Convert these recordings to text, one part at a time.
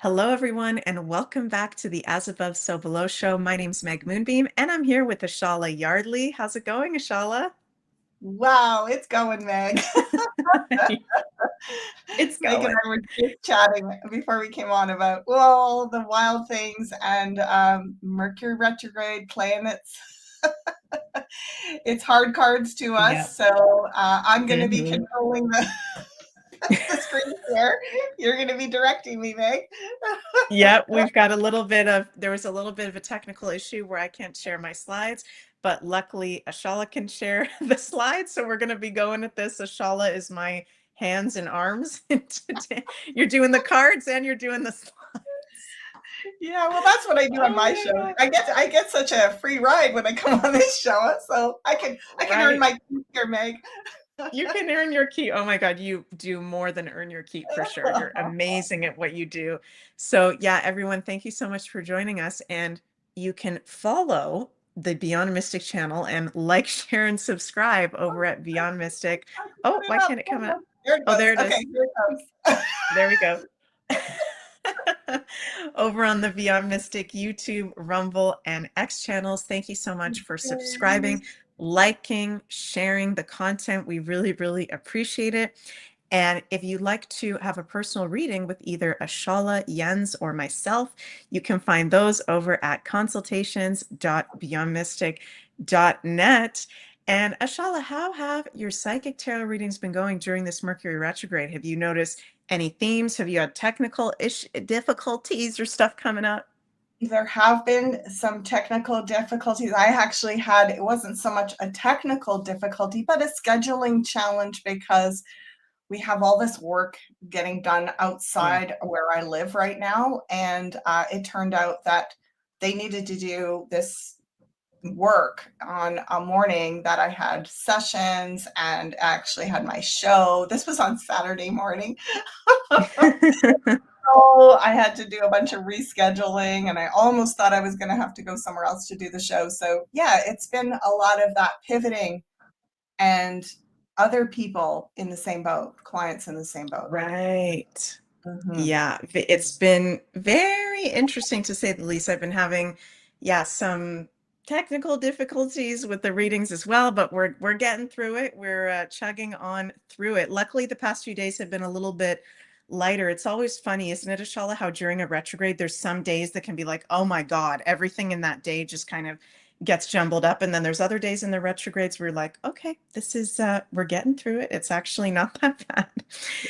Hello, everyone, and welcome back to the As Above, So Below show. My name's Meg Moonbeam, and I'm here with Ashala Yardley. How's it going, Ashala? Wow, it's going, Meg. It's Meg and going. I were just chatting before we came on about, well, the wild things and Mercury retrograde playing its hard cards to Yeah. us. So I'm going to be hmm controlling the screen share. You're going to be directing me, Meg. Yeah, there was a little bit of a technical issue where I can't share my slides, but luckily Ashala can share the slides. So we're going to be going at this. Ashala is my hands and arms today. You're doing the cards and you're doing the slides. Yeah, well, that's what I do on Oh my my show. God. I get such a free ride when I come on this show, so I can earn Right. my keep here, Meg. You can earn your keep. Oh my God, you do more than earn your keep for sure. You're amazing at what you do. So, yeah, everyone, thank you so much for joining us. And you can follow the Beyond Mystic channel and like, share, and subscribe over at Beyond Mystic. I Oh, put it why up. can't it come up? There it Oh, goes. there it Okay, is. here it comes. There we go. Over on the Beyond Mystic YouTube, Rumble, and X channels. Thank you so much for subscribing, liking, sharing the content. We really, really appreciate it. And if you'd like to have a personal reading with either Ashala, Jens, or myself, you can find those over at consultations.beyondmystic.net. And Ashala, how have your psychic tarot readings been going during this Mercury retrograde? Have you noticed any themes? Have you had technical difficulties or stuff coming up? There have been some technical difficulties. I actually had, it wasn't so much a technical difficulty, but a scheduling challenge because we have all this work getting done Yeah. outside where I live right now. And it turned out that they needed to do this work on a morning that I had sessions and actually had my show. This was on Saturday morning. So I had to do a bunch of rescheduling and I almost thought I was going to have to go somewhere else to do the show. So, yeah, it's been a lot of that pivoting and other people in the same boat, clients in the same boat. Right. Mhm. Yeah, it's been very interesting to say the least. I've been having, yeah, some technical difficulties with the readings as well, but we're getting through it. We're chugging on through it. Luckily, the past few days have been a little bit lighter. It's always funny, isn't it, Ashala, how during a retrograde, there's some days that can be like, oh my God, everything in that day just kind of gets jumbled up. And then there's other days in the retrogrades where you're like, okay, this is we're getting through it. It's actually not that bad.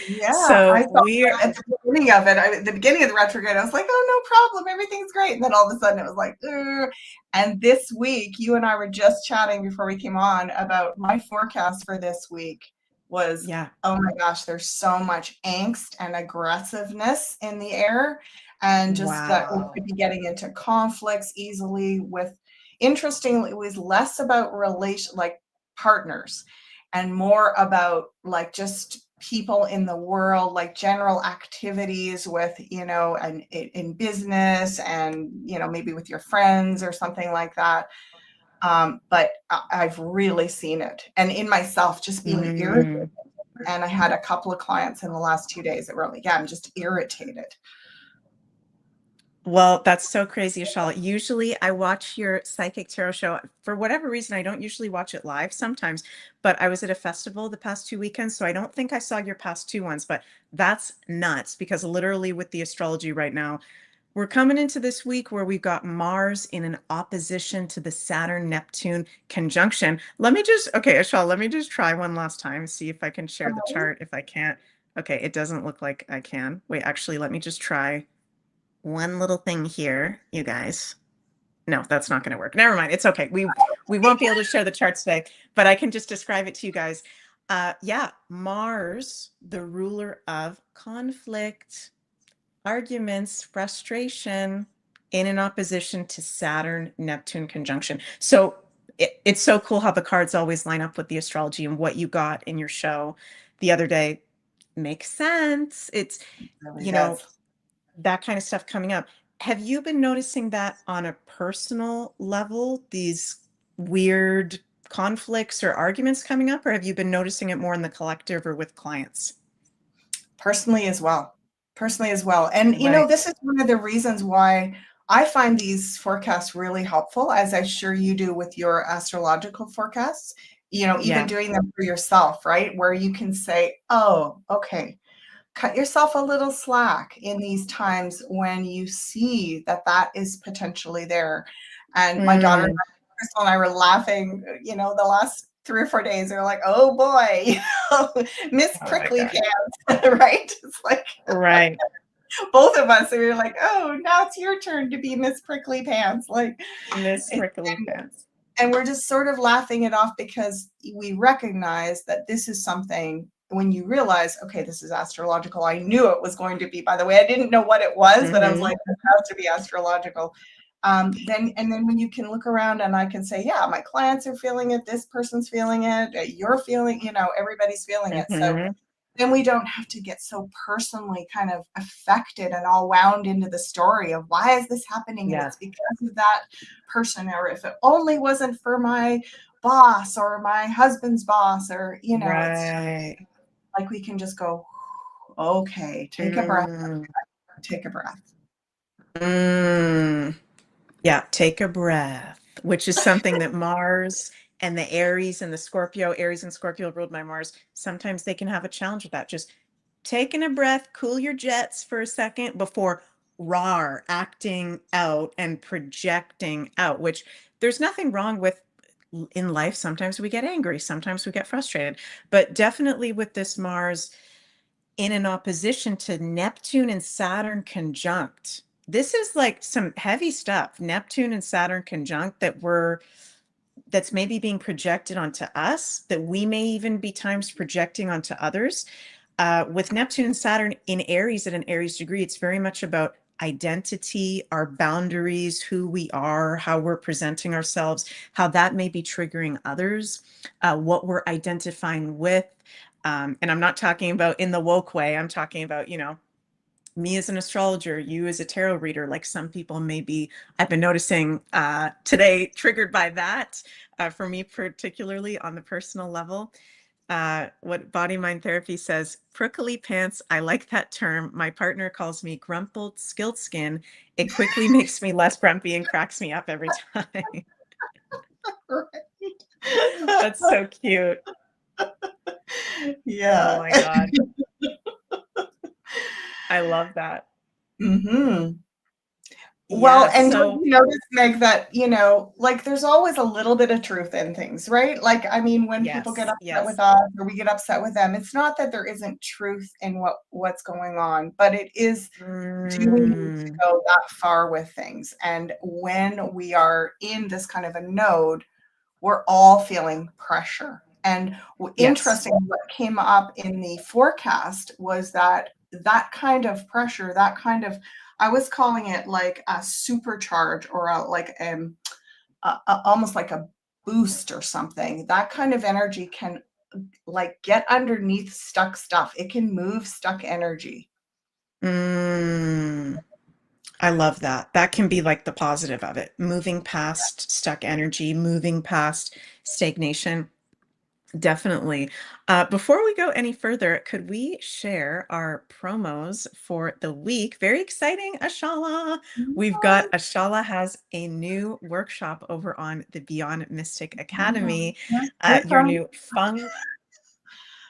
Yeah, I So thought we're that at the beginning of it, at the beginning of the retrograde, I was like, oh, no problem, everything's great. And then all of a sudden it was like, ugh. And this week, you and I were just chatting before we came on about my forecast for this week was, yeah. oh my gosh, there's so much angst and aggressiveness in the air. And just that we Wow. could be getting into conflicts easily with, interestingly, it was less about like partners and more about like just people in the world, like general activities with, and in business and, maybe with your friends or something like that. But I've really seen it. And in myself, just being irritated. Mm. And I had a couple of clients in the last 2 days that were like, yeah, I'm just irritated. Well, that's so crazy, Ashala. Usually I watch your psychic tarot show. For whatever reason, I don't usually watch it live sometimes, but I was at a festival the past 2 weekends, so I don't think I saw your past two ones, but that's nuts because literally with the astrology right now, we're coming into this week where we've got Mars in an opposition to the Saturn Neptune conjunction. Okay, Ashala, let me just try one last time, see if I can share the chart. If I can't, okay, it doesn't look like I can. Wait, actually, let me just try one little thing here, you guys. No, that's not going to work. Never mind. It's okay. We won't be able to share the charts today, but I can just describe it to you guys. Yeah, Mars, the ruler of conflict, arguments, frustration, in an opposition to Saturn Neptune conjunction. So it's so cool how the cards always line up with the astrology and what you got in your show the other day makes sense. It's, It really you know, does. that kind of stuff coming up. Have you been noticing that on a personal level, these weird conflicts or arguments coming up, or have you been noticing it more in the collective or with clients? Personally as well. personally as well. And, Right. this is one of the reasons why I find these forecasts really helpful, as I'm sure you do with your astrological forecasts, even Yeah. doing them for yourself, right? Where you can say, oh, okay, cut yourself a little slack in these times when you see that that is potentially there. And my daughter Mm. Crystal and I were laughing, the last 3 or 4 days. They're like, oh boy, Miss Oh my Prickly God. Pants, right? It's like Right. both of us, we were like, oh, now it's your turn to be Miss Prickly Pants. Like, Miss it, Prickly Pants. and we're just sort of laughing it off because we recognize that this is something when you realize, okay, this is astrological. I knew it was going to be, by the way, I didn't know what it was, but I was Hmm. like, it has to be astrological. Then when you can look around and I can say, yeah, my clients are feeling it, this person's feeling it, you're feeling, everybody's feeling it. So Hmm. then we don't have to get so personally kind of affected and all wound into the story of why is this happening, and Yeah. it's because of that person, or if it only wasn't for my boss or my husband's boss, or it's Right. like we can just go, okay, take a breath, Mm. take a breath. Mm. Yeah, take a breath, which is something that Mars and the Aries and Scorpio ruled by Mars, sometimes they can have a challenge with that. Just taking a breath, cool your jets for a second before acting out and projecting out, which there's nothing wrong with in life. Sometimes we get angry, sometimes we get frustrated, but definitely with this Mars in an opposition to Neptune and Saturn conjunct. This is like some heavy stuff. Neptune and Saturn conjunct that's maybe being projected onto us, that we may even be times projecting onto others. With Neptune and Saturn in Aries at an Aries degree, it's very much about identity, our boundaries, who we are, how we're presenting ourselves, how that may be triggering others, what we're identifying with. And I'm not talking about in the woke way. I'm talking about, me as an astrologer, you as a tarot reader, like some people may be, I've been noticing today, triggered by that, for me, particularly on the personal level. What Body Mind Therapy says, prickly pants, I like that term. My partner calls me grumpled skilled skin. It quickly makes me less grumpy and cracks me up every time. That's so cute. Oh Yeah. my God. I love that. Hmm. Well, Yeah. and don't So, you notice, Meg, that, like there's always a little bit of truth in things, right? Like, I mean, when people get yes, upset with yes. us or we get upset with them, it's not that there isn't truth in what's going on, but it is, do we need to Mm, go that far with things? And when we are in this kind of a node, we're all feeling pressure. And yes. interesting, what came up in the forecast was that kind of pressure, that kind of, I was calling it like a supercharge, or almost like a boost or something. That kind of energy can like get underneath stuck stuff. It can move stuck energy. Mm, I love that. That can be like the positive of it, moving past stuck energy, moving past stagnation. Definitely. Before we go any further, could we share our promos for the week? Very exciting, Ashala. We've got Ashala has a new workshop over on the Beyond Mystic Academy. Here Your comes new feng, feng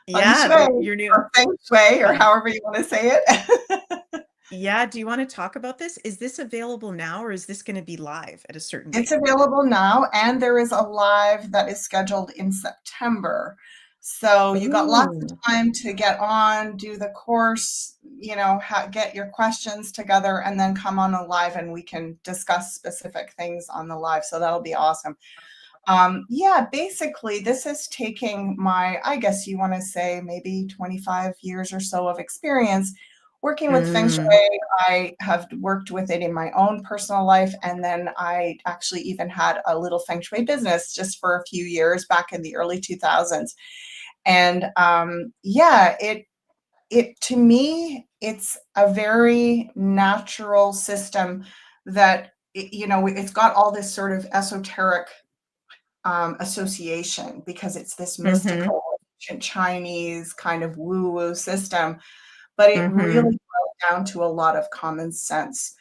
yeah, shui, your new or feng shui, or feng. however you want to say it. Yeah, do you want to talk about this? Is this available now or is this going to be live at a certain It's date? available now, and there is a live that is scheduled in September. So you got lots of Ooh. time to get on, do the course, get your questions together, and then come on the live and we can discuss specific things on the live. So that'll be awesome. Yeah, basically, this is taking my, I guess you want to say, maybe 25 years or so of experience working with feng Mm, shui. I have worked with it in my own personal life, and then I actually even had a little feng shui business just for a few years back in the early 2000s. And yeah, it to me, it's a very natural system that it's got all this sort of esoteric association, because it's this mm-hmm, mystical ancient Chinese kind of woo-woo system, but it really mm-hmm. down to a lot of common sense.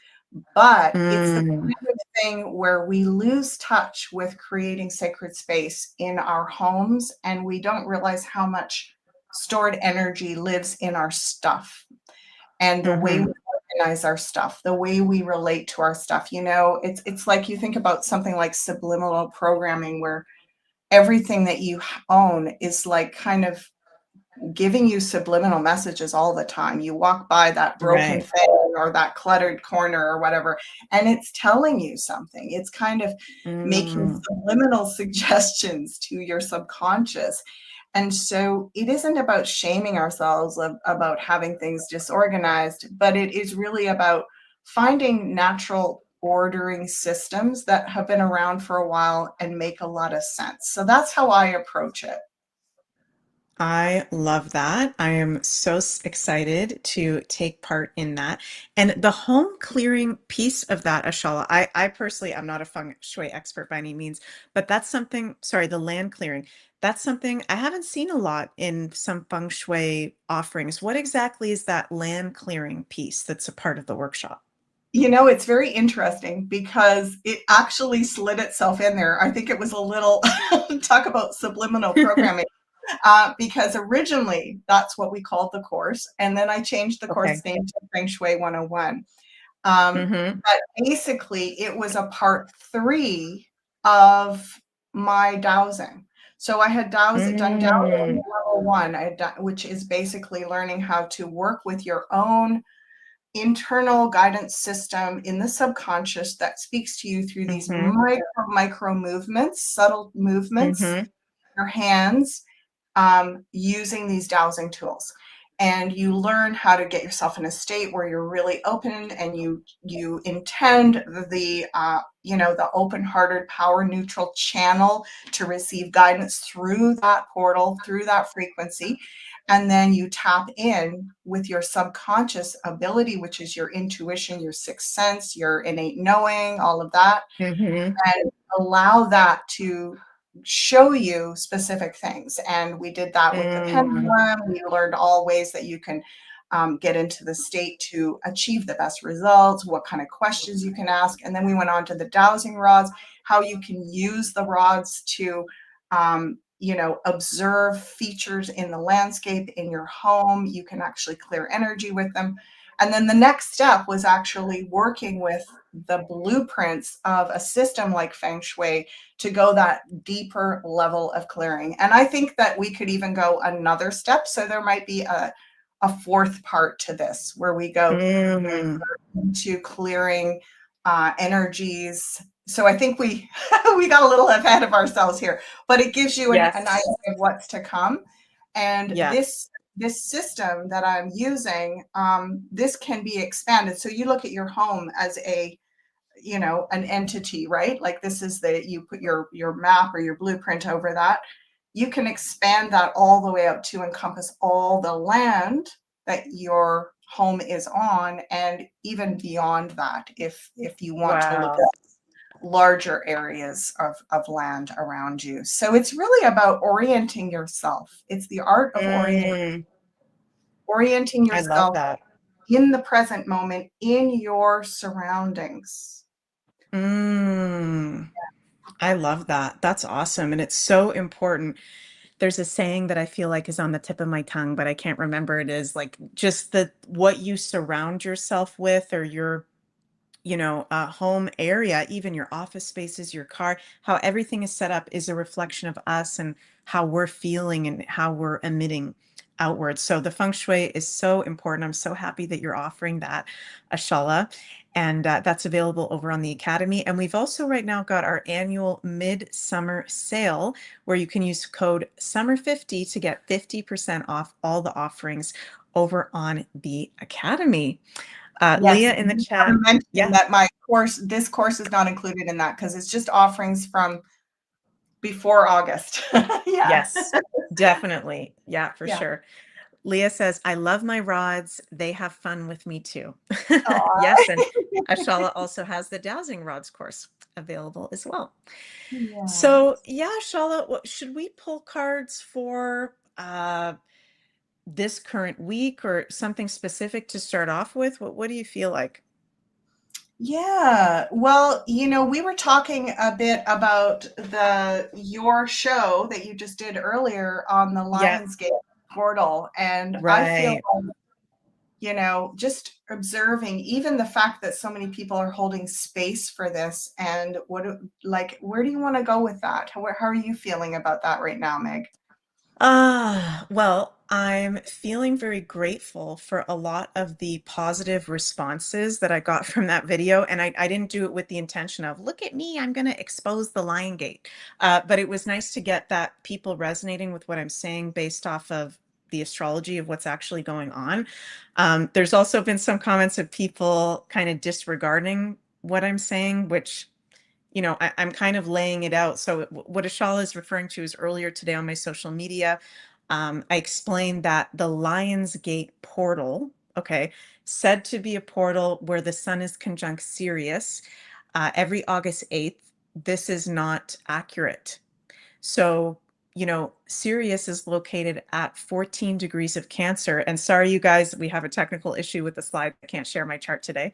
But it's the Mm, kind of thing where we lose touch with creating sacred space in our homes, and we don't realize how much stored energy lives in our stuff and the way we mhm. organize our stuff, the way we relate to our stuff. You know, it's like you think about something like subliminal programming where everything that you own is like kind of giving you subliminal messages all the time. You walk by that broken Right. thing or that cluttered corner or whatever, and it's telling you something. It's kind of making Mm, subliminal suggestions to your subconscious. And so it isn't about shaming ourselves about having things disorganized, but it is really about finding natural ordering systems that have been around for a while and make a lot of sense. So that's how I approach it. I love that. I am so excited to take part in that. And the home clearing piece of that, Ashala, I personally, I'm not a feng shui expert by any means, but that's something, sorry, the land clearing, that's something I haven't seen a lot in some feng shui offerings. What exactly is that land clearing piece that's a part of the workshop? You know, it's very interesting because it actually slid itself in there. I think it was a little talk about subliminal programming because originally that's what we called the course. And then I changed the course Okay. name to Feng Shui 101. Mm-hmm. But basically, it was a part three of my dowsing. So I had done dowsing Mm, level one, which is basically learning how to work with your own internal guidance system in the subconscious that speaks to you through these mm-hmm. micro movements, subtle movements, Mm-hmm. your hands, using these dowsing tools. And you learn how to get yourself in a state where you're really open and you intend the open-hearted power neutral channel to receive guidance through that portal, through that frequency. And then you tap in with your subconscious ability, which is your intuition, your sixth sense, your innate knowing, all of that, Mm-hmm. and allow that to show you specific things. And we did that with the Mm, pendulum. We learned all ways that you can get into the state to achieve the best results, what kind of questions you can ask. And then we went on to the dowsing rods, how you can use the rods to, observe features in the landscape in your home. You can actually clear energy with them. And then the next step was actually working with the blueprints of a system like Feng Shui to go that deeper level of clearing. And I think that we could even go another step. So there might be a fourth part to this where we go mm. into clearing energies. So I think we we got a little ahead of ourselves here, but it gives you an idea Yes. of what's to come. And Yes. this system that I'm using, this can be expanded. So you look at your home as an entity, right? Like this is you put your map or your blueprint over that. You can expand that all the way out to encompass all the land that your home is on, and even beyond that, if you want to look Wow. at larger areas of land around you. So it's really about orienting yourself. It's the art of Mm, orienting I love yourself that. in the present moment in your surroundings. Mm, I love that. That's awesome. And it's so important. There's a saying that I feel like is on the tip of my tongue, but I can't remember it is like just the what you surround yourself with or your home area, even your office spaces, your car, how everything is set up is a reflection of us and how we're feeling and how we're emitting outwards. So the feng shui is so important. I'm so happy that you're offering that, Ashala. And that's available over on the Academy. And we've also right now got our annual midsummer sale where you can use code SUMMER50 to get 50% off all the offerings over on the Academy. Yes, Leah in the and I want chat. to mention Yeah. that this course is not included in that because it's just offerings from before August. Yeah. Yes, definitely. Yeah, for Yeah. sure. Leah says, I love my rods. They have fun with me too. Aw. Yes, and Ashala also has the dowsing rods course available as well. So Yes. yeah, Ashala, should we pull cards for this current week or something specific to start off with? What do you feel like? Yeah. Well, we were talking a bit about your show that you just did earlier on the Yeah, Lionsgate portal. And I feel right. like, just observing even the fact that so many people are holding space for this and where do you want to go with that? How are you feeling about that right now, Meg? Well, I'm feeling very grateful for a lot of the positive responses that I got from that video. And I didn't do it with the intention of, look at me, I'm going to expose the Lion Gate. But it was nice to get that people resonating with what I'm saying based off of the astrology of what's actually going on. There's also been some comments of people kind of disregarding what I'm saying, which I'm kind of laying it out. So what Ashala is referring to is earlier today on my social media, I explained that the Lion's Gate portal, okay, said to be a portal where the sun is conjunct Sirius every August 8th. This is not accurate. So, Sirius is located at 14 degrees of Cancer. And sorry, you guys, we have a technical issue with the slide. I can't share my chart today.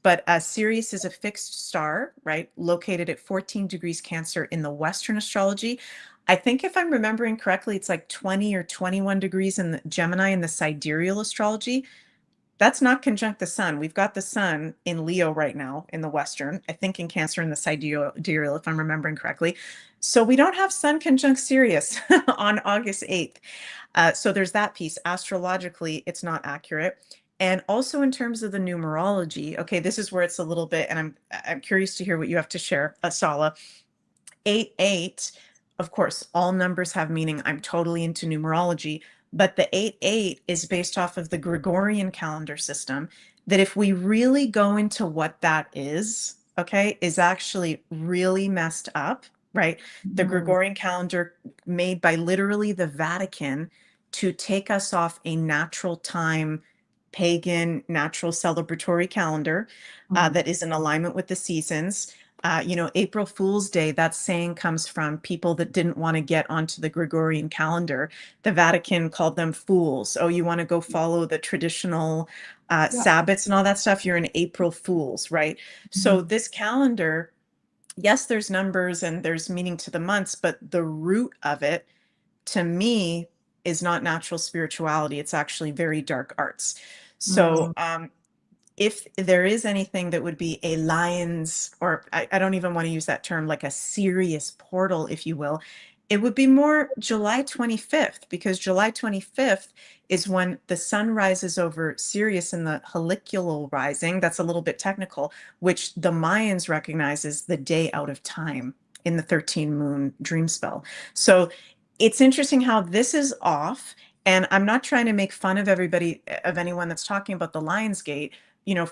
But Sirius is a fixed star, right? Located at 14 degrees Cancer in the Western astrology. I think if I'm remembering correctly, it's like 20 or 21 degrees in the Gemini in the sidereal astrology. That's not conjunct the sun. We've got the sun in Leo right now in the Western, I think in Cancer in the sidereal, if I'm remembering correctly. So we don't have sun conjunct Sirius on August 8th. So there's that piece. Astrologically, it's not accurate. And also in terms of the numerology, okay, this is where it's a little bit, and I'm curious to hear what you have to share, Asala. 8 8, of course, all numbers have meaning. I'm totally into numerology, but the 8 8 is based off of the Gregorian calendar system. That if we really go into what that is, okay, is actually really messed up, right? The Mhm. Gregorian calendar made by literally the Vatican to take us off a natural time, pagan, natural celebratory calendar Mhm. that is in alignment with the seasons. April Fool's Day, that saying comes from people that didn't want to get onto the Gregorian calendar. The Vatican called them fools. Oh, you want to go follow the traditional Yeah. Sabbats and all that stuff? You're an April Fools, right? So Mhm. this calendar, yes, there's numbers and there's meaning to the months, but the root of it, to me, is not natural spirituality. It's actually very dark arts. So, Mm. if there is anything that would be a lion's, or I don't even want to use that term, like a serious portal, if you will, it would be more July 25th, because July 25th is when the sun rises over Sirius in the heliacal rising. That's a little bit technical, which the Mayans recognize as the day out of time in the 13 moon dream spell. So it's interesting how this is off. And I'm not trying to make fun of everybody, of anyone that's talking about the Lion's Gate.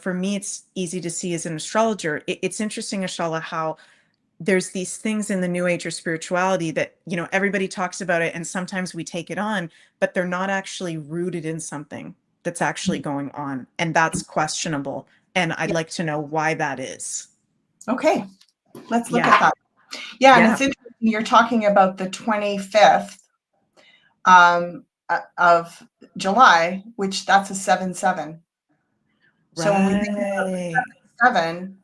For me, it's easy to see as an astrologer. It's interesting, Ashala, how there's these things in the new age or spirituality that, everybody talks about it and sometimes we take it on, but they're not actually rooted in something that's actually going on. And that's questionable. And I'd Yeah. like to know why that is. Okay, let's look Yeah. at that. Yeah, and Yeah. it's interesting you're talking about the 25th of July, which that's a 7-7. So when we think about Right. 7,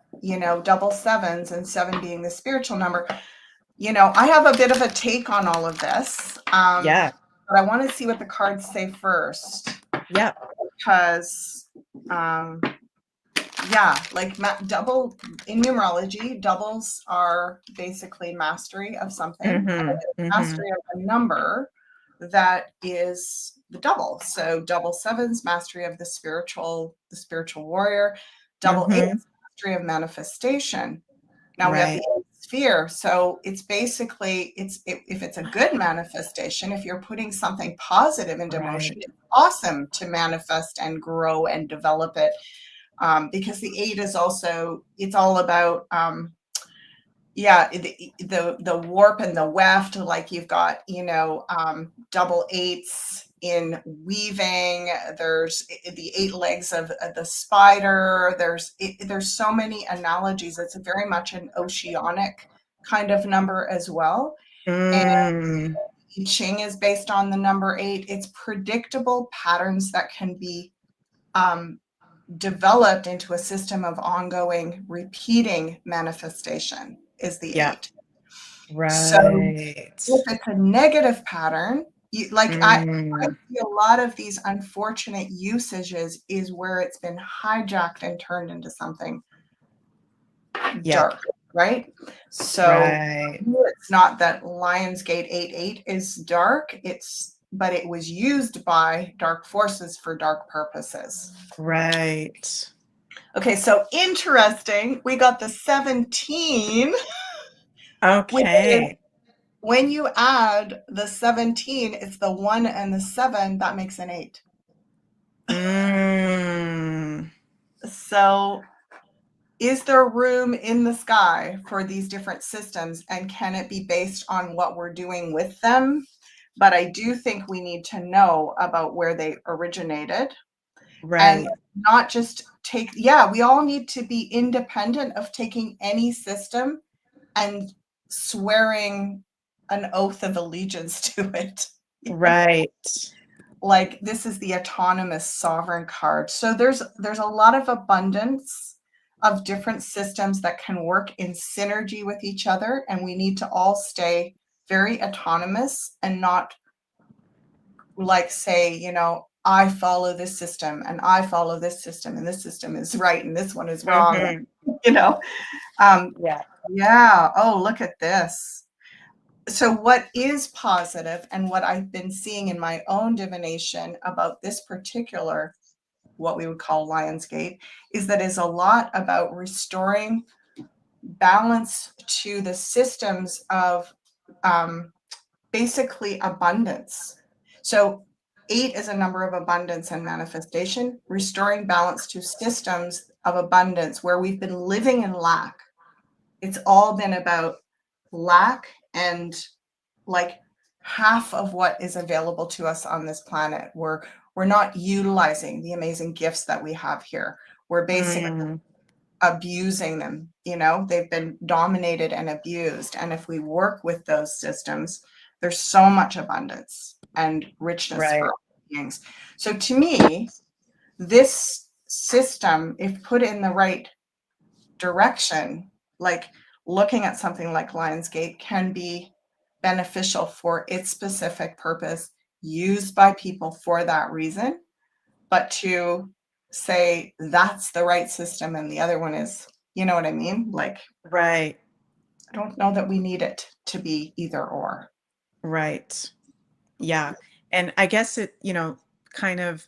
double sevens and 7 being the spiritual number, I have a bit of a take on all of this. Yeah. But I want to see what the cards say first Yeah. because yeah, like double in numerology, doubles are basically mastery of something, Mm-hmm. Mm-hmm. mastery of a number that is the double. So double sevens, mastery of the spiritual warrior, double Mm-hmm. eights, mastery of manifestation. Now we have the Right. eighth sphere. So it's basically if it's a good manifestation, if you're putting something positive into motion, Right. it's awesome to manifest and grow and develop it. Because the eight is also it's all about yeah, the warp and the weft, like you've got double eights in weaving. There's the eight legs of the spider. There's so many analogies. It's very much an oceanic kind of number as well. And Mm. I Ching is based on the number 8. It's predictable patterns that can be developed into a system of ongoing, repeating manifestation is the Yeah. 8. So if Right. it's a negative pattern, I Mm, see a lot of these unfortunate usages is where it's been hijacked and turned into something yep. dark, right? So Right. it's not that Lionsgate 88 is dark, but it was used by dark forces for dark purposes. Right. Okay, so interesting. We got the 17, which is Okay. when you add the 17, it's the 1 and the 7, that makes an 8. Mm, So is there room in the sky for these different systems, and can it be based on what we're doing with them? But I do think we need to know about where they originated and right. not just we all need to be independent of taking any system and swearing an oath of allegiance to it. Right. Like, this is the autonomous sovereign card. So there's a lot of abundance of different systems that can work in synergy with each other, and we need to all stay very autonomous and not like say, I follow this system and I follow this system and this system is right and this one is wrong. Hmm. You know, um, Yeah. yeah. Oh, look at this. So what is positive and what I've been seeing in my own divination about this particular, what we would call Lionsgate, is that is a lot about restoring balance to the systems of basically abundance. So 8 is a number of abundance and manifestation, restoring balance to systems of abundance where we've been living in lack. It's all been about lack and like half of what is available to us on this planet. We're not utilizing the amazing gifts that we have here. We're basically Mm, abusing them. They've been dominated and abused. And if we work with those systems, there's so much abundance and richness for right. all beings. So to me, this system, if put in the right direction, like looking at something like Lionsgate, can be beneficial for its specific purpose, used by people for that reason. But to say that's the right system and the other one is, you know what I mean? Like, Right. I don't know that we need it to be either or. Right. Yeah. And I guess it, kind of,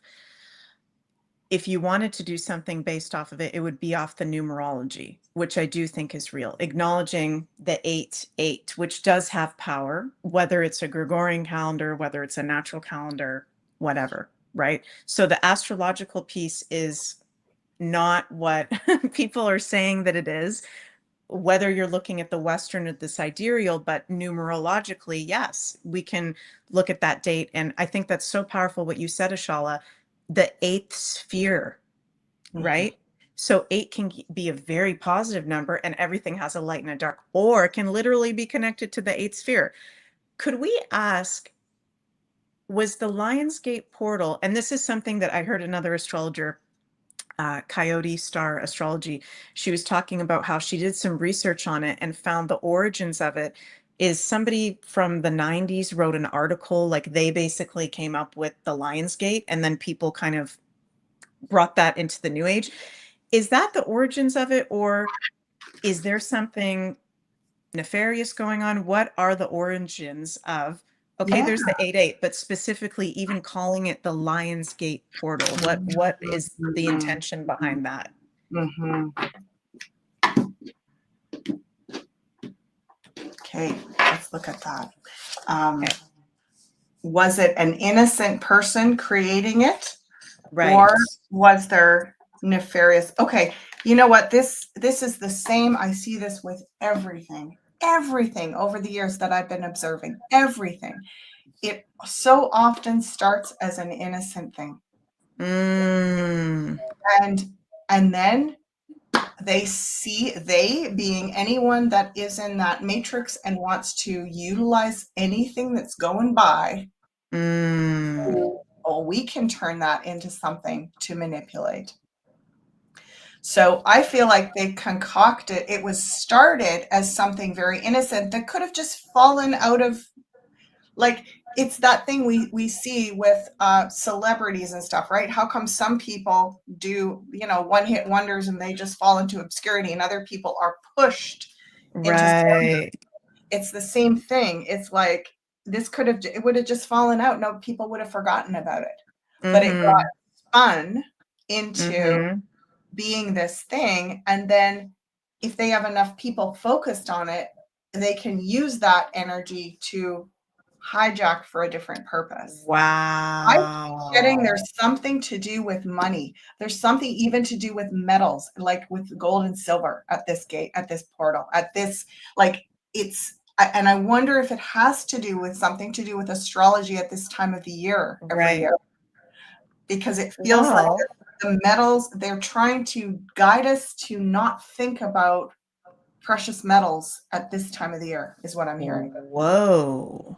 if you wanted to do something based off of it, it would be off the numerology, which I do think is real, acknowledging the 8-8, which does have power, whether it's a Gregorian calendar, whether it's a natural calendar, whatever, right? So the astrological piece is not what people are saying that it is, whether you're looking at the Western or the sidereal, but numerologically, yes, we can look at that date. And I think that's so powerful what you said, Ashala, the eighth sphere, Mhm. right? So 8 can be a very positive number and everything has a light and a dark, or it can literally be connected to the eighth sphere. Could we ask, was the Lionsgate portal, and this is something that I heard another astrologer, Coyote Star Astrology, she was talking about how she did some research on it and found the origins of it is somebody from the 90s wrote an article, like they basically came up with the Lionsgate and then people kind of brought that into the new age. Is that the origins of it, or is there something nefarious going on? What are the origins of, okay, Yeah. there's the 8-8, but specifically even calling it the Lionsgate portal? What is the Mhm. intention behind that? Mhm. Okay, let's look at that. Um, Okay. was it an innocent person creating it, or Right. was there nefarious? Okay, you know what? This is the same. I see this with everything over the years that I've been observing. Everything. It so often starts as an innocent thing, Mm, and and then they being anyone that is in that matrix and wants to utilize anything that's going by, Mm, oh, we can turn that into something to manipulate. So I feel like they concocted, it was started as something very innocent that could have just fallen out of, like, it's that thing we see with celebrities and stuff, right? How come some people do, one hit wonders and they just fall into obscurity, and other people are pushed into stardom? right. It's the same thing. It's like, it would have just fallen out. No, people would have forgotten about it. But it Mm-hmm. got spun into Mm-hmm. being this thing. And then if they have enough people focused on it, they can use that energy to hijack for a different purpose. I'm getting Wow. there's something to do with money. There's something even to do with metals, like with gold and silver at this gate, at this portal, at this, like, and I wonder if it has to do with something to do with astrology at this time of the year every Right. year, because it feels like Well, the metals, they're trying to guide us to not think about precious metals at this time of the year, is what I'm hearing. whoa.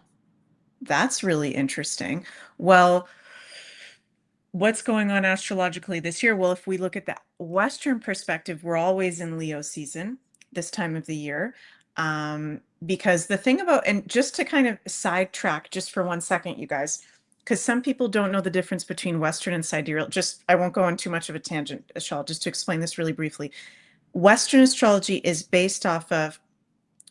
That's really interesting. Well, what's going on astrologically this year? Well, if we look at the Western perspective, we're always in Leo season this time of the year. Because the thing about, and just to kind of sidetrack just for 1 second, you guys, because some people don't know the difference between Western and sidereal. Just, I won't go on too much of a tangent, Ashal, just to explain this really briefly. Western astrology is based off of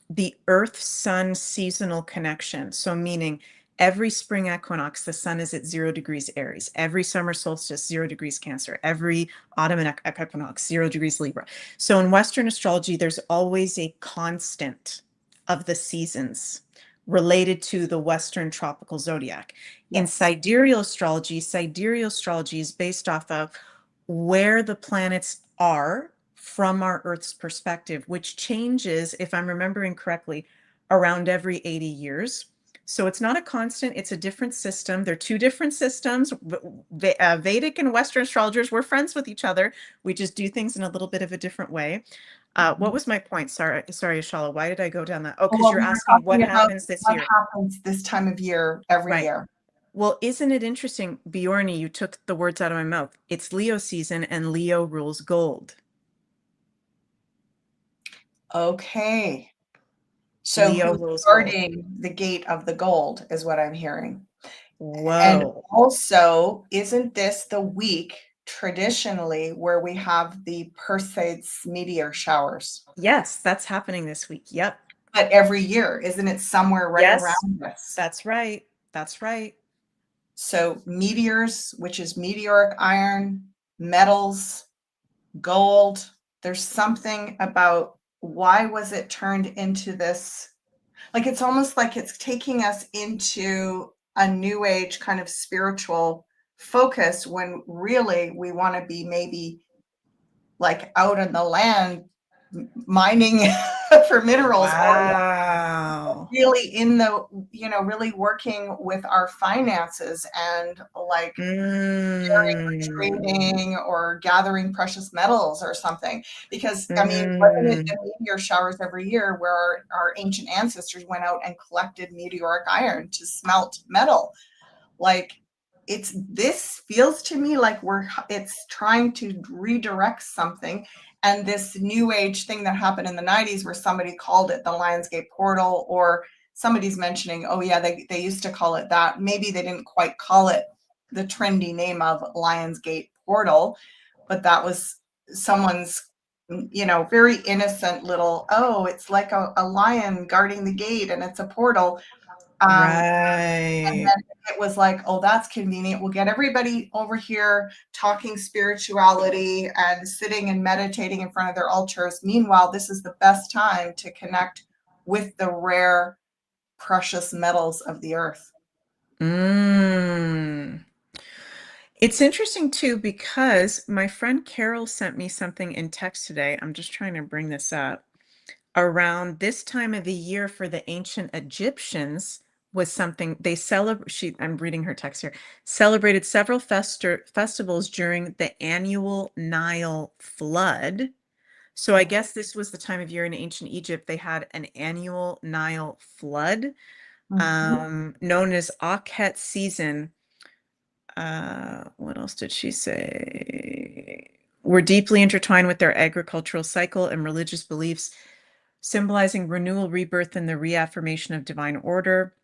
the Earth Sun seasonal connection. So, meaning every spring equinox, the sun is at 0 degrees Aries. Every summer solstice, 0 degrees Cancer. Every autumn equinox, 0 degrees Libra. So, in Western astrology, there's always a constant of the seasons related to the Western tropical zodiac. In Yes. sidereal astrology is based off of where the planets are from our Earth's perspective, which changes, if I'm remembering correctly, around every 80 years. So it's not a constant, it's a different system. They're two different systems. Vedic and Western astrologers, we're friends with each other. We just do things in a little bit of a different way. What was my point? Sorry, Ashala. Why did I go down that? Oh, because Well, you're we were asking what talking about happens this what year. happens this time of year every Right. year. Well, isn't it interesting, Bjorni, you took the words out of my mouth. It's Leo season and Leo rules gold. Okay. So Leo who's rules gold. guarding the gate of the gold is what I'm hearing. And Whoa. also, isn't this the week traditionally where we have the Perseids meteor showers? Yes, that's happening this week. Yep. But every year, isn't it somewhere right Yes, around this? that's right. That's right. So meteors, which is meteoric iron, metals, gold, there's something about why was it turned into this, like, it's almost like it's taking us into a new age kind of spiritual focus, when really we want to be maybe like out in the land mining for minerals, or Wow. really in the, really working with our finances and, like, Mm. trading or gathering precious metals or something. Because, I mean, wasn't it Mm. the meteor showers every year where our ancient ancestors went out and collected meteoric iron to smelt metal? Like, this feels to me like it's trying to redirect something. And this new age thing that happened in the 90s, where somebody called it the Lionsgate portal, or somebody's mentioning, oh yeah, they used to call it that. Maybe they didn't quite call it the trendy name of Lionsgate portal, but that was someone's, very innocent little, oh, it's like a lion guarding the gate and it's a portal. And Right. then it was like, oh, that's convenient. We'll get everybody over here talking spirituality and sitting and meditating in front of their altars. Meanwhile, this is the best time to connect with the rare, precious metals of the earth. Mm. It's interesting too because my friend Carol sent me something in text today. I'm just trying to bring this up. Around this time of the year for the ancient Egyptians was something they celebrate. I'm reading her text here. Celebrated several festivals during the annual Nile flood. So I guess this was the time of year in ancient Egypt, they had an annual Nile flood, Mhm. known as Akhet season. What else did she say? Were deeply intertwined with their agricultural cycle and religious beliefs, symbolizing renewal, rebirth, and the reaffirmation of divine order.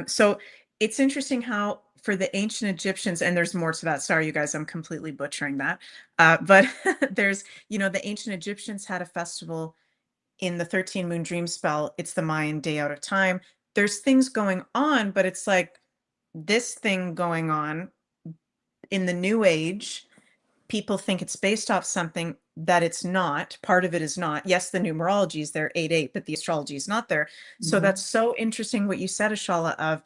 So it's interesting how for the ancient Egyptians, and there's more to that. Sorry, you guys, I'm completely butchering that. But there's, the ancient Egyptians had a festival in the 13 moon dream spell. It's the Mayan day out of time. There's things going on, but it's like this thing going on in the new age. People think it's based off something that it's not. Part of it is not. Yes, the numerology is there, 8-8, but the astrology is not there. So Mhm. that's so interesting what you said, Ashala, of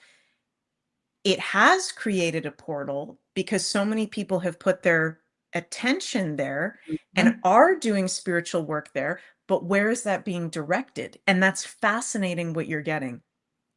it has created a portal because so many people have put their attention there and Mhm. are doing spiritual work there. But where is that being directed? And that's fascinating what you're getting,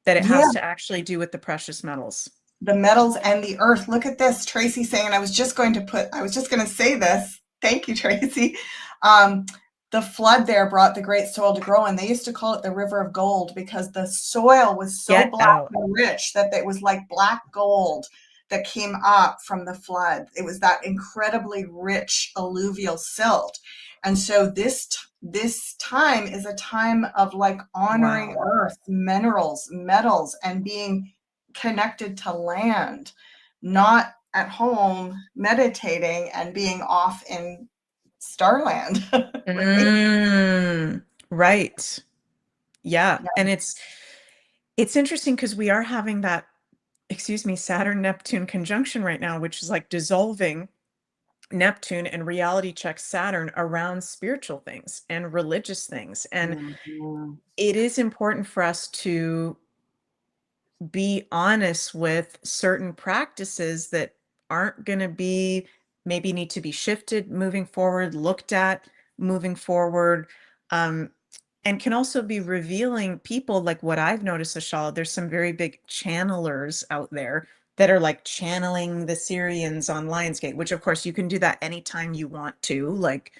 that it Yeah, has to actually do with the precious metals. the metals and the earth. Look at this, Tracy saying, and I was just going to say this. Thank you, Tracy. Um, the flood there brought the great soil to grow, and they used to call it the river of gold because the soil was so Get black out. and rich that it was like black gold that came up from the flood. It was that incredibly rich alluvial silt. And so this time is a time of like honoring Wow. earth, minerals, metals, and being connected to land, not at home meditating and being off in Starland, right? Right. Yeah. Yeah. And it's interesting because we are having that, excuse me, Saturn Neptune conjunction right now, which is like dissolving Neptune and reality checks Saturn around spiritual things and religious things. And Mhm. it is important for us to be honest with certain practices that aren't going to be, maybe need to be shifted moving forward, looked at moving forward, um, and can also be revealing people like what I've noticed, Ashala. There's some very big channelers out there that are like channeling the Syrians on Lionsgate, which of course you can do that anytime you want to. Like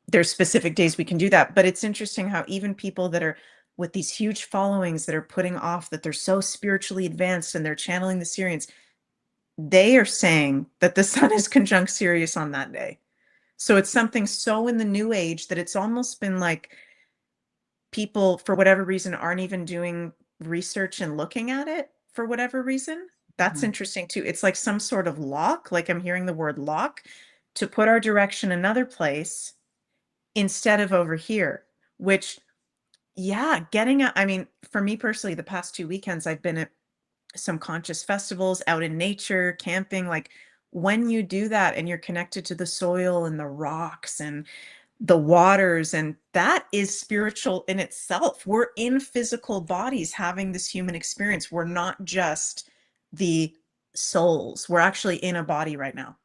there's specific days we can do that. But it's interesting how even people that are with these huge followings that are putting off that they're so spiritually advanced and they're channeling the Syrians, they are saying that the sun is conjunct Sirius on that day. So it's something so in the new age that it's almost been like people, for whatever reason, aren't even doing research and looking at it for whatever reason. That's Mhm. interesting too. It's like some sort of lock, like I'm hearing the word lock, to put our direction another place instead of over here, which, yeah, getting a, I mean, for me personally, the past 2 weekends, I've been at some conscious festivals out in nature, camping. Like when you do that and you're connected to the soil and the rocks and the waters, and that is spiritual in itself. We're in physical bodies having this human experience. We're not just the souls. We're actually in a body right now.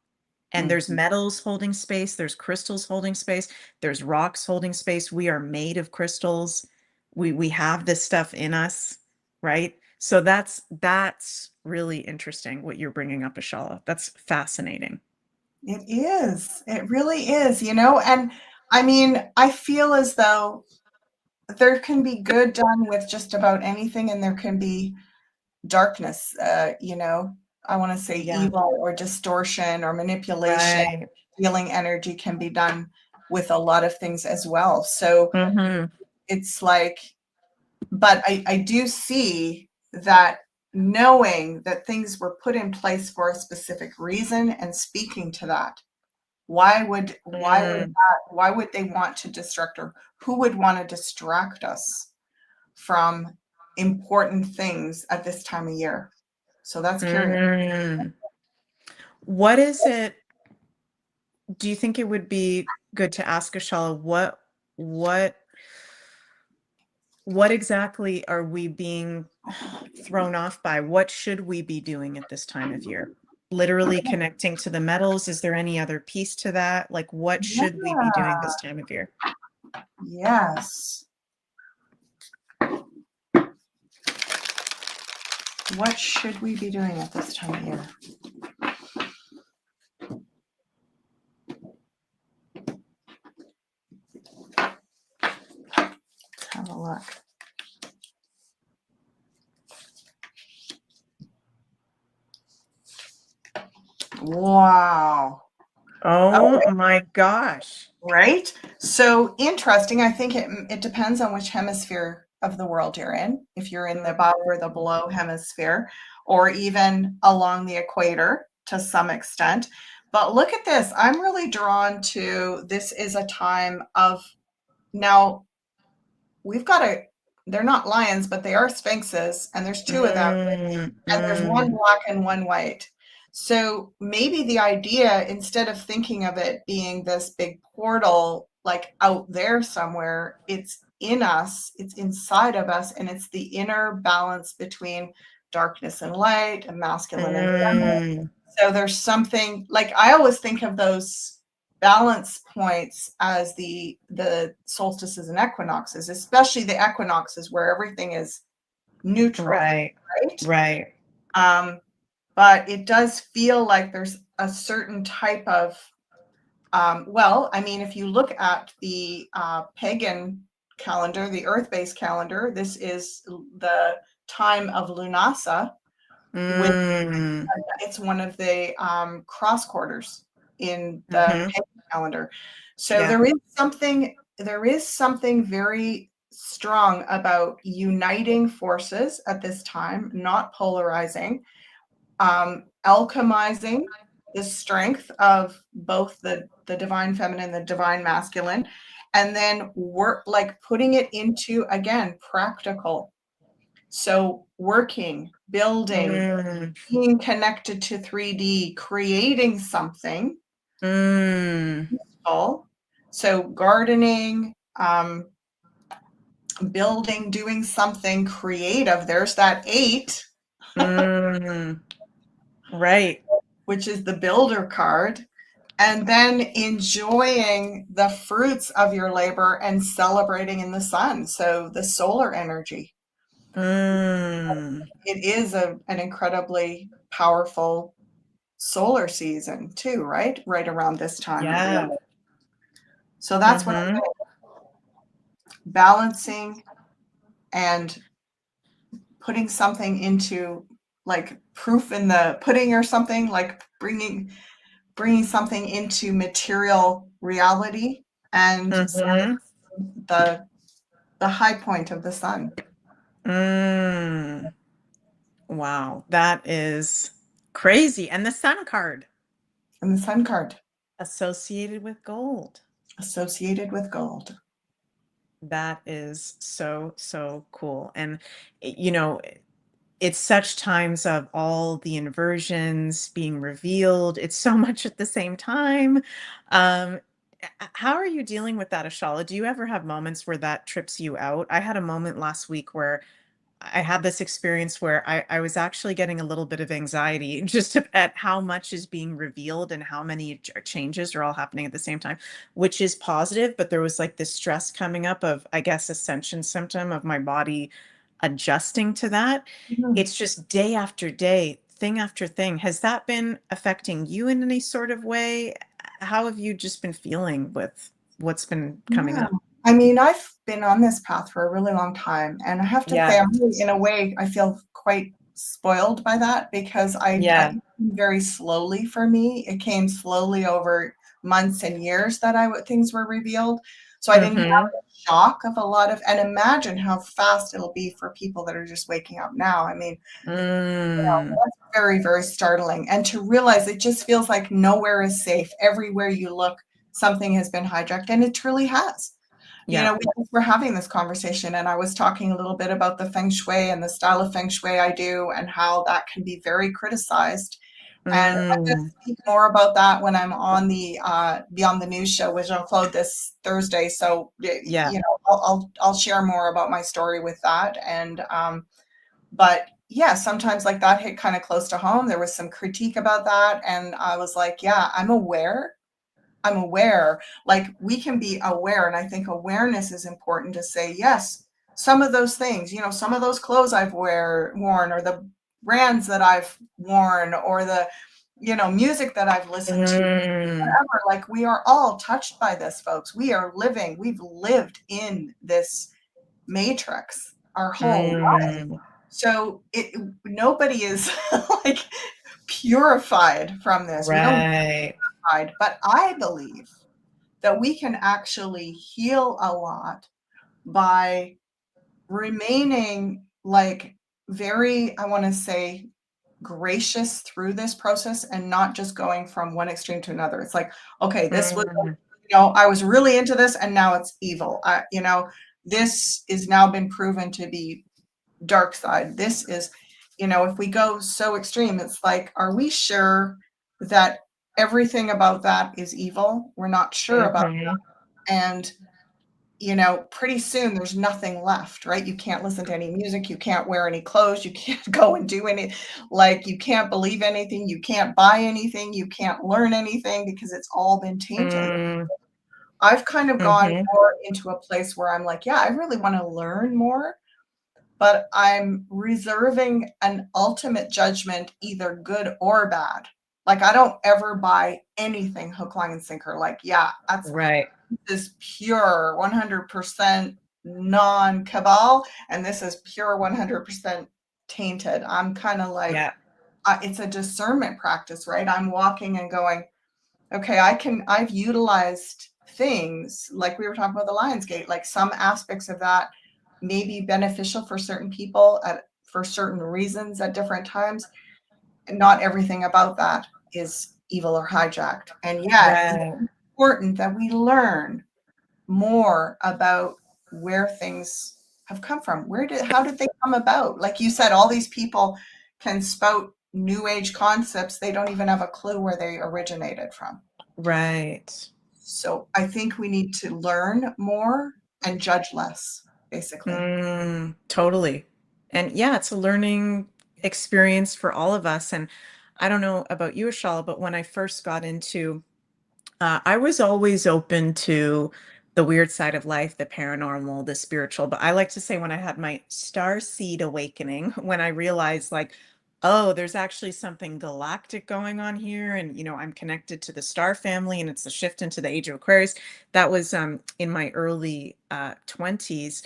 And there's Mhm. metals holding space, there's crystals holding space, there's rocks holding space. We are made of crystals. We have this stuff in us, right? So that's really interesting what you're bringing up, Ashala. That's fascinating. It is. It really is, and I mean, I feel as though there can be good done with just about anything, and there can be darkness, I want to say Yeah. evil or distortion or manipulation, Right. healing energy can be done with a lot of things as well. So Mm-hmm. it's like, but I do see that knowing that things were put in place for a specific reason and speaking to that. Mm, Why would they want to distract, or who would want to distract us from important things at this time of year? So that's curious. mm. What is it? Do you think it would be good to ask Ashala what what exactly are we being thrown off by? What should we be doing at this time of year? Literally connecting to the metals? Is there any other piece to that? Like, what should we be doing Yeah. this time of year? Yes. What should we be doing at this time of year? have a look. Wow. Oh my gosh. Right? So interesting. I think it depends on which hemisphere of the world you're in. If you're in the above or the below hemisphere, or even along the equator to some extent. But look at this. I'm really drawn to this is a time of now we've got they're not lions, but they are sphinxes, and there's two of them, Mm, and there's one mm, black and one white. So maybe the idea, instead of thinking of it being this big portal like out there somewhere, it's in us, it's inside of us, and it's the inner balance between darkness and light and masculine and feminine. mm, So there's something like I always think of those balance points as the solstices and equinoxes, especially the equinoxes where everything is neutral, right, right? right. But it does feel like there's a certain type of well, I mean, if you look at the pagan calendar, the earth-based calendar, this is the time of Lunasa, which Mm, it's one of the cross quarters in the mm-hmm. pagan calendar. So Yeah. there is something very strong about uniting forces at this time, not polarizing, alchemizing the strength of both the divine feminine, the divine masculine, and then work like putting it into again practical. So working, building, Mm, being connected to 3D, creating something mm, useful. So gardening, building, doing something creative. There's that 8, mm, right. which is the builder card. And then enjoying the fruits of your labor and celebrating in the sun. So the solar energy. Mm, It is an incredibly powerful solar season too, right? Right around this time of year. yeah. So that's what I'm Mm-hmm. balancing and putting something into like proof in the pudding or something, like bringing something into material reality and Mm-hmm. the the high point of the sun Mm. Wow, that is crazy. And the sun card and the sun card associated with gold. associated with gold. That is so, so cool. And, you know, it's such times of all the inversions being revealed. It's so much at the same time. Um, how are you dealing with that, Ashala? Do you ever have moments where that trips you out? I had a moment last week where I had this experience where I was actually getting a little bit of anxiety just at how much is being revealed and how many changes are all happening at the same time, which is positive. But there was like this stress coming up of, I guess, ascension symptom of my body adjusting to that. Mhm. It's just day after day, thing after thing. Has that been affecting you in any sort of way? How have you just been feeling with what's been coming Yeah. up? I mean, I've been on this path for a really long time, and I have to say, Yeah. I'm really, in a way, I feel quite spoiled by that because I Yeah. it came very slowly for me. It came slowly over months and years that things were revealed. So I didn't have Mm-hmm. the shock of a lot of, and imagine how fast it'll be for people that are just waking up now. I mean, Mm. that's very, very startling. And to realize it just feels like nowhere is safe. Everywhere you look, something has been hijacked, and it truly has. You Yeah. know, we're having this conversation, and I was talking a little bit about the feng shui and the style of feng shui I do, and how that can be very criticized. And I'm going Mm. to speak more about that when I'm on the Beyond the News show with Jean Claude this Thursday. So, Yeah. you know, I'll share more about my story with that. And but yeah, sometimes like that hit kind of close to home. There was some critique about that, and I was like, yeah, I'm aware. Like we can be aware, and I think awareness is important to say, yes, some of those things, you know, some of those clothes I've worn, or the brands that I've worn, or the, you know, music that I've listened to, Mm. whatever. Like we are all touched by this, folks. We've lived in this matrix our whole life. Mm, So nobody is like purified from this. We don't right. hide, but I believe that we can actually heal a lot by remaining like very, I want to say, gracious through this process and not just going from one extreme to another. It's like, okay, this was, Mm, I was really into this and now it's evil. This is now been proven to be dark side. This is, if we go so extreme, it's like, are we sure that everything about that is evil? We're not sure about mhm, that. And pretty soon there's nothing left, right? You can't listen to any music, you can't wear any clothes, you can't go and do any, like, you can't believe anything, you can't buy anything, you can't learn anything because it's all been tainted. mm, I've kind of gone mhm, more into a place where I'm like, yeah, I really want to learn more, but I'm reserving an ultimate judgment, either good or bad. Like, I don't ever buy anything hook, line, and sinker. Like, yeah, right. this is pure 100% non-cabal, and this is pure 100% tainted. I'm kind of like, Yeah. it's a discernment practice, right? I'm walking and going, okay, I've utilized things like we were talking about the Lion's Gate, like some aspects of that may be beneficial for certain people for certain reasons at different times. And not everything about that is evil or hijacked. And yet it's Right. important that we learn more about where things have come from. How did they come about? Like you said, all these people can spout new age concepts. They don't even have a clue where they originated from. Right. So I think we need to learn more and judge less, basically. Totally. And yeah, it's a learning experience for all of us. And I don't know about you, Ashala, but when I first got into I was always open to the weird side of life, the paranormal, the spiritual. But I like to say when I had my star seed awakening, when I realized, like, oh, there's actually something galactic going on here. And, I'm connected to the star family and it's a shift into the age of Aquarius. That was in my early 20s.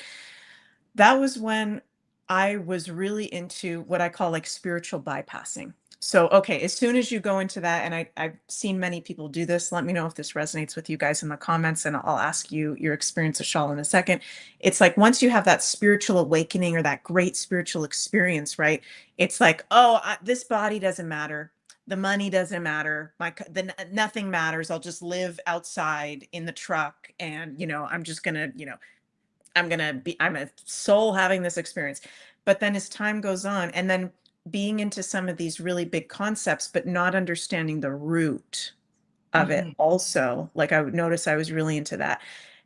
That was when I was really into what I call like spiritual bypassing. So, okay, as soon as you go into that, and I've seen many people do this, let me know if this resonates with you guys in the comments, and I'll ask you your experience of Shawl in a second. It's like once you have that spiritual awakening or that great spiritual experience, right? It's like, oh, this body doesn't matter. The money doesn't matter. Nothing matters. I'll just live outside in the truck, and I'm just gonna, I'm a soul having this experience. But then as time goes on, and then being into some of these really big concepts, but not understanding the root of it Mhm. also, like I would notice I was really into that.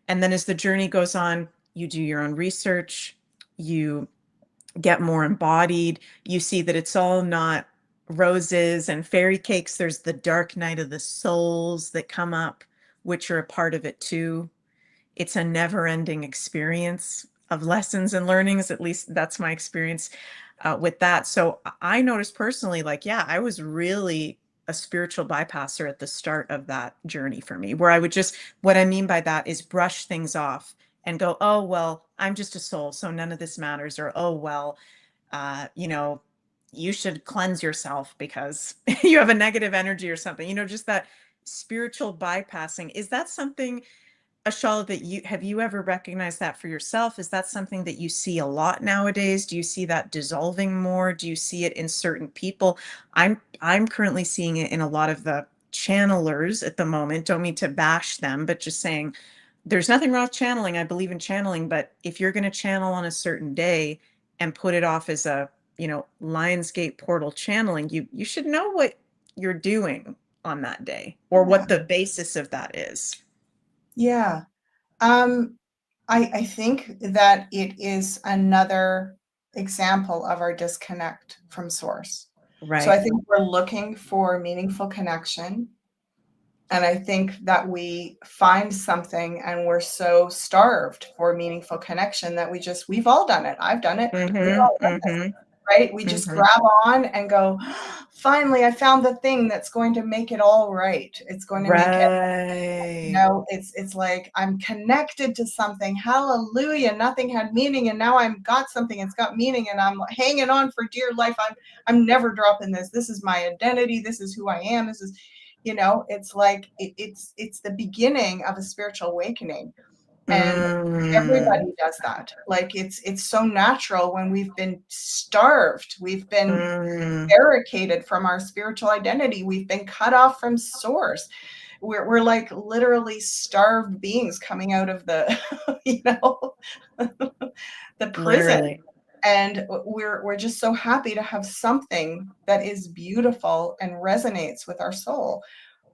And then as the journey goes on, you do your own research, you get more embodied, you see that it's all not roses and fairy cakes. There's the dark night of the souls that come up, which are a part of it too. It's a never-ending experience of lessons and learnings. At least that's my experience with that. So I noticed personally, like, yeah, I was really a spiritual bypasser at the start of that journey for me, where I would just, what I mean by that is brush things off and go, oh, well, I'm just a soul, so none of this matters. Or, oh, well, uh, you know, you should cleanse yourself because you have a negative energy or something, just that spiritual bypassing. Is that something, Ashala, that you ever recognized that for yourself? Is that something that you see a lot nowadays? Do you see that dissolving more? Do you see it in certain people? I'm currently seeing it in a lot of the channelers at the moment. Don't mean to bash them, but just saying there's nothing wrong with channeling. I believe in channeling, but if you're going to channel on a certain day and put it off as a, Lionsgate portal channeling, you should know what you're doing on that day or Yeah. what the basis of that is. Yeah. Um, I think that it is another example of our disconnect from source. So I Right. think we're looking for meaningful connection. And I think that we find something and we're so starved for meaningful connection that we've all done it. I've done it. We've Mhm, all done this. mhm. right? We just Mhm. grab on and go, finally, I found the thing that's going to make it all right. It's going to make it, Right. it's like I'm connected to something. Hallelujah. Nothing had meaning. And now I've got something. It's got meaning. And I'm hanging on for dear life. I'm never dropping this. This is my identity. This is who I am. This is, it's like it's the beginning of a spiritual awakening. And Mm. everybody does that. Like it's so natural when we've been starved. We've been Mm. barricaded from our spiritual identity. We've been cut off from source. We're like literally starved beings coming out of the, the prison. Literally. And we're just so happy to have something that is beautiful and resonates with our soul.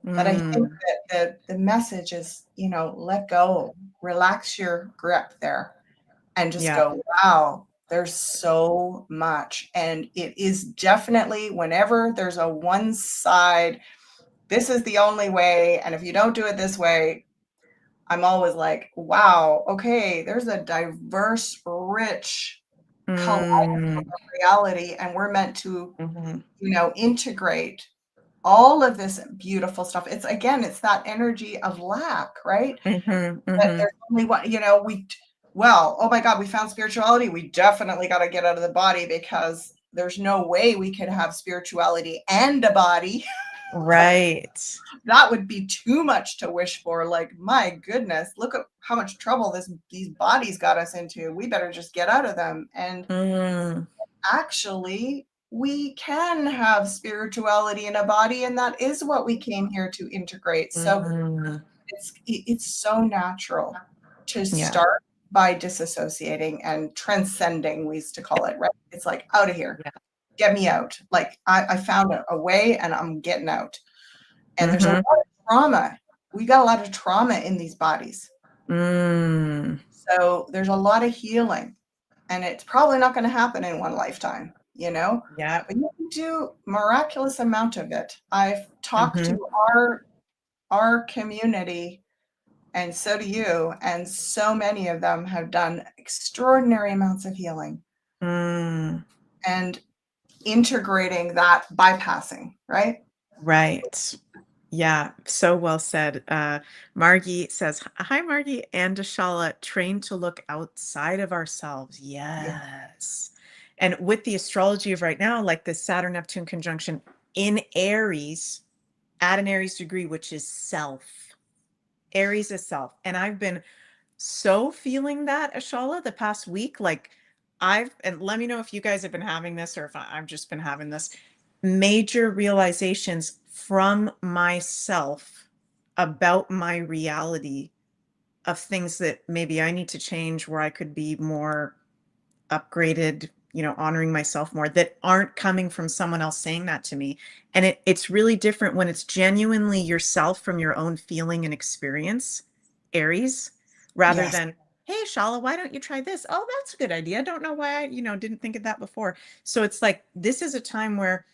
But I think Mm. that the message is, let go, relax your grip there, and just Yeah. go, wow, there's so much. And it is definitely, whenever there's a one side, this is the only way. And if you don't do it this way, I'm always like, wow, okay, there's a diverse, rich Mm. kaleidoscope of reality. And we're meant to, Mhm. integrate all of this beautiful stuff. It's again, it's that energy of lack, right? Mhm. That Mhm. there's only one, oh my God, we found spirituality. We definitely got to get out of the body because there's no way we could have spirituality and a body. Right. That would be too much to wish for. Like, my goodness, look at how much trouble these bodies got us into. We better just get out of them. And Mm. actually, we can have spirituality in a body, and that is what we came here to integrate. So Mm. it's so natural to Yeah. start by disassociating and transcending, we used to call it, right? It's like, out of here, Yeah. get me out. Like I found a way and I'm getting out. And there's a lot Mhm. of trauma. We got a lot of trauma in these bodies. Mm. So there's a lot of healing. And it's probably not going to happen in one lifetime, Yeah. but you can do miraculous amount of it. I've talked Mhm. to our community, and so do you, and so many of them have done extraordinary amounts of healing Mm. and integrating that bypassing, right? Right. Yeah, so well said. Margie says, "Hi, Margie and Ashala, trained to look outside of ourselves." Yeah. Yes. And with the astrology of right now, like the Saturn Neptune conjunction in Aries, at an Aries degree, which is self. Aries is self. And I've been so feeling that, Ashala, the past week. Like and let me know if you guys have been having this or if I've just been having this major realizations from myself about my reality of things that maybe I need to change, where I could be more upgraded, honoring myself more, that aren't coming from someone else saying that to me. And it's really different when it's genuinely yourself from your own feeling and experience, Aries, rather Yes. than, hey, Shala, why don't you try this? Oh, that's a good idea. Don't know why I, didn't think of that before. So it's like, this is a time where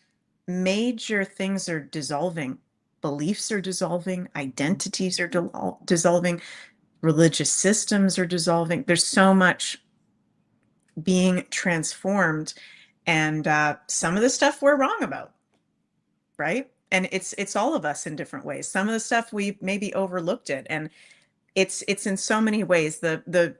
major things are dissolving. Beliefs are dissolving, identities are dissolving, religious systems are dissolving. There's so much being transformed, and some of the stuff we're wrong about, right? And it's all of us in different ways. Some of the stuff we maybe overlooked it, and it's in so many ways the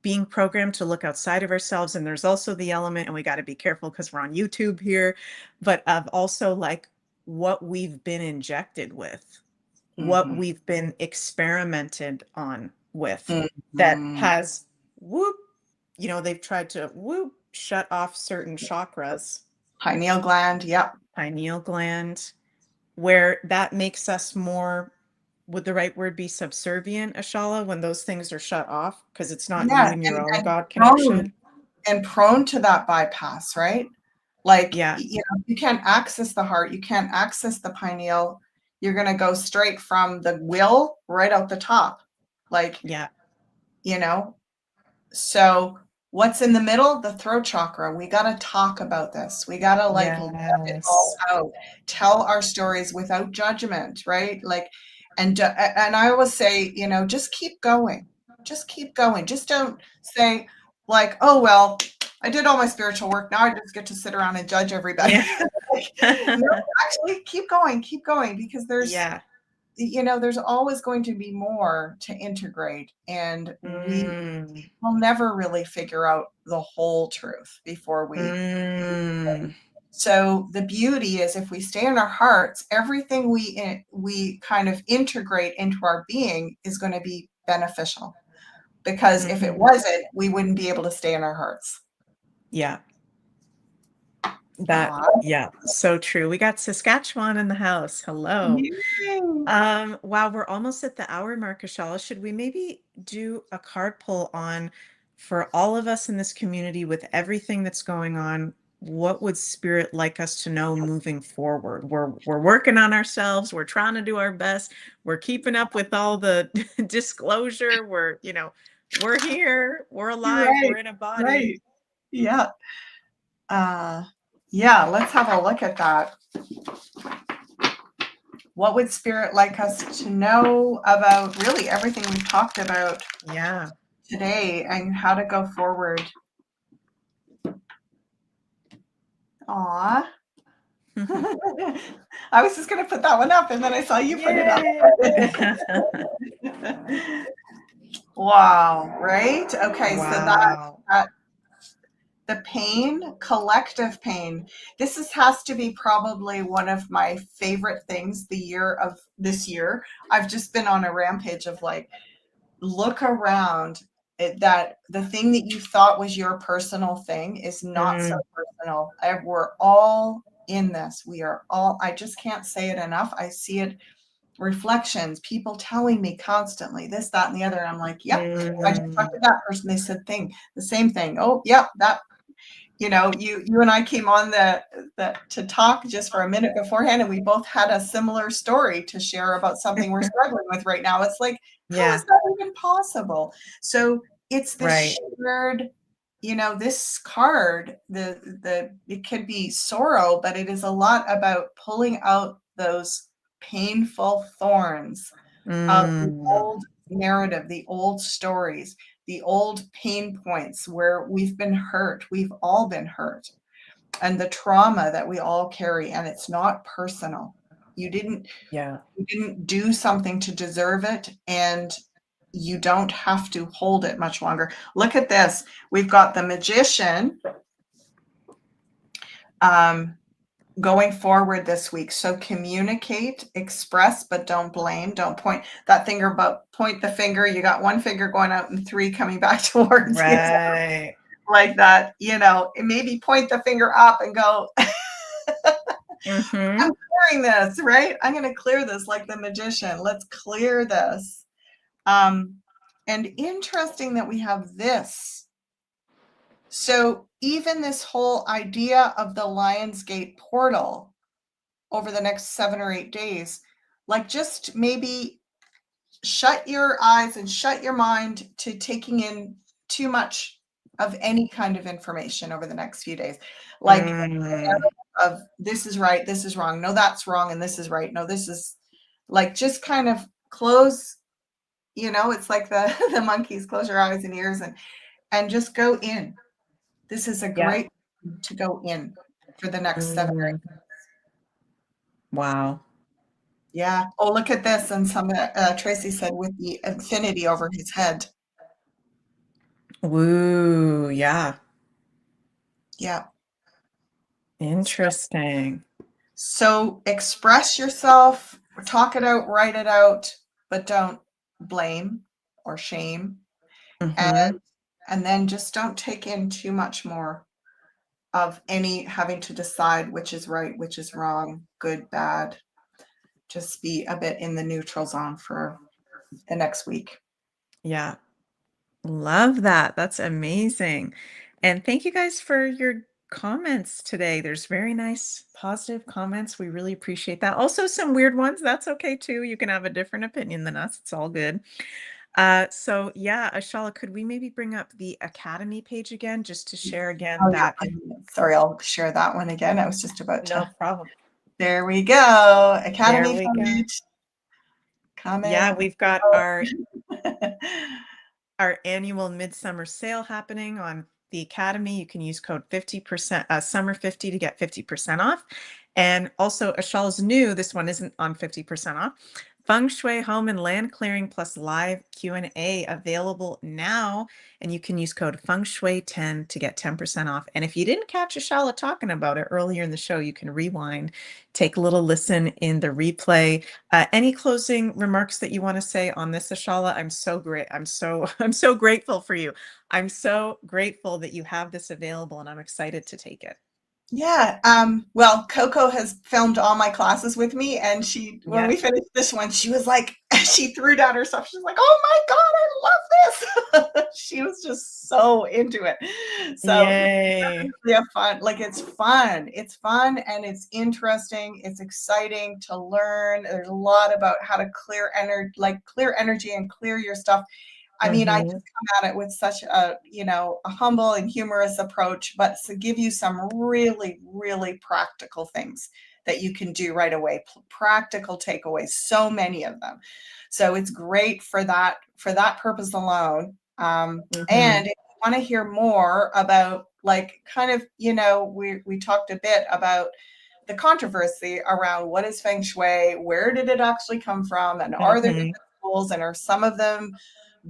being programmed to look outside of ourselves. And there's also the element, and we got to be careful because we're on YouTube here, but of also like what we've been injected with, what Mhm. we've been experimented on with, that Mhm. has whoop, they've tried to whoop shut off certain chakras, Pineal gland. Yep. pineal gland, where that makes us more, would the right word be subservient, Ashala, when those things are shut off because it's not you Yeah. and your own And God prone connection? and prone to that bypass, right? Like, Yeah, you can't access the heart, you can't access the pineal. You're going to go straight from the will right out the top. Like, yeah, you know, so what's in the middle? The throat chakra. We got to talk about this. We got to like let it all yes. out. Tell our stories without judgment, right? Like, and I always say, just keep going. Just keep going. Just don't say like, oh well, I did all my spiritual work. Now I just get to sit around and judge everybody. Yeah. Like, no, actually, keep going, because there's, Yeah. there's always going to be more to integrate, and we Mm. will never really figure out the whole truth before we. Mm. So the beauty is, if we stay in our hearts, everything we kind of integrate into our being is going to be beneficial. Because if it Mhm. wasn't, we wouldn't be able to stay in our hearts. Yeah. Aw. Yeah, so true. We got Saskatchewan in the house. Hello. Yay. Wow, we're almost at the hour mark, Ashala. Should we maybe do a card pull on for all of us in this community with everything that's going on? What would spirit like us to know moving forward? We're working on ourselves. We're trying to do our best. We're keeping up with all the disclosure. We're here. We're alive. Right, We're in a body. right. Yeah. Uh, yeah, let's have a look at that. What would spirit like us to know about really everything we've talked about Yeah. today and how to go forward? Aw. I was just going to put that one up, and then I saw you put it up. Yay. Wow, right? Okay, so Wow. that the pain, collective pain. Has to be probably one of my favorite things this year. I've just been on a rampage of like, look around. That the thing that you thought was your personal thing is not so Mm, personal. We're all in this. We are all, I just can't say it enough. I see it, reflections, people telling me constantly this, that, and the other. I'm like, yep, I just talked mm, to that person. They said the same thing. Oh, yep, that, you and I came on the to talk just for a minute beforehand, and we both had a similar story to share about something we're struggling with right now. It's like, how is yeah, that even possible? So it's this right. shared, this card, it could be sorrow, but it is a lot about pulling out those painful thorns of the Mm, old narrative, the old stories, the old pain points where we've been hurt. We've all been hurt. And the trauma that we all carry, and it's not personal. You didn't yeah. you didn't do something to deserve it, and you don't have to hold it much longer. Look at this. We've got the magician going forward this week. So communicate, express, but don't blame. Don't point that finger, but point the finger. You got one finger going out and three coming back towards you. Right. Like that, and maybe point the finger up and go, Mm-hmm. I'm clearing this, right? I'm going to clear this like the magician. Let's clear this. And interesting that we have this. So even this whole idea of the Lionsgate portal over the next 7 or 8 days, like just maybe shut your eyes and shut your mind to taking in too much of any kind of information over the next few days. Like Mm, of this is right, this is wrong, no, that's wrong, and this is right, no, this is, like, just kind of close, it's like the the monkeys, close your eyes and ears, and just go in. This is a yeah. great to go in for the next 7 or 8. Mm, wow. Yeah. Oh, look at this. And Tracy said with the infinity over his head. Woo. Yeah. Yeah. Interesting. So express yourself, talk it out, write it out, but don't blame or shame. And Mm-hmm. and then just don't take in too much more of any having to decide which is right, which is wrong, good, bad. Just be a bit in the neutral zone for the next week. Yeah. Love that. That's amazing. And thank you guys for your comments today. There's very nice, positive comments. We really appreciate that. Also, some weird ones. That's okay too. You can have a different opinion than us. It's all good. So yeah, Ashala, could we maybe bring up the Academy page again just to share again Oh that? yeah. Sorry, I'll share that one again. I was just about No to. problem. There we go. There Academy we go. page. Comment. Yeah, we've got Oh. our annual midsummer sale happening on the Academy, you can use code 50%, summer 50 to get 50% off. And also Ashala's new, this one isn't on 50% off. Feng Shui Home and Land Clearing plus live Q&A available now. And you can use code Feng Shui 10 to get 10% off. And if you didn't catch Ashala talking about it earlier in the show, you can rewind, take a little listen in the replay. Any closing remarks that you want to say on this, Ashala? I'm so great. I'm so grateful for you. I'm so grateful that you have this available and I'm excited to take it. Yeah. Well, Coco has filmed all my classes with me, and when Yeah. we finished this one, she was like, she threw down her stuff. She's like, "Oh my God, I love this!" She was just so into it. So Yay. definitely a fun, like it's fun. It's fun and it's interesting. It's exciting to learn. There's a lot about how to clear energy and clear your stuff. I mean, I just Mhm. come at it with such a humble and humorous approach, but to give you some really, really practical things that you can do right away, practical takeaways, so many of them. So it's great for that purpose alone. And Mhm. if you want to hear more about like kind of, we talked a bit about the controversy around what is feng shui, where did it actually come from, and are there different Mhm. schools, and are some of them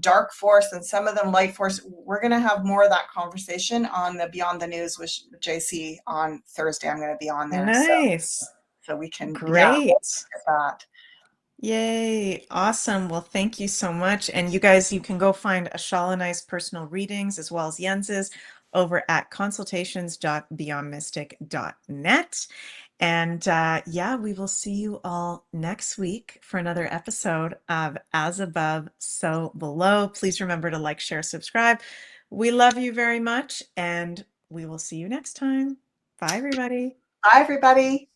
dark force and some of them light force. We're going to have more of that conversation on the Beyond the News with JC on Thursday. I'm going to be on there. Nice. So we can, yeah, we'll Great. look at that. Yay. Awesome. Well, thank you so much. And you guys, you can go find Ashala and I's personal readings as well as Jens's over at consultations.beyondmystic.net. And yeah, we will see you all next week for another episode of As Above, So Below. Please remember to like, share, subscribe. We love you very much, and we will see you next time. Bye, everybody. Bye, everybody.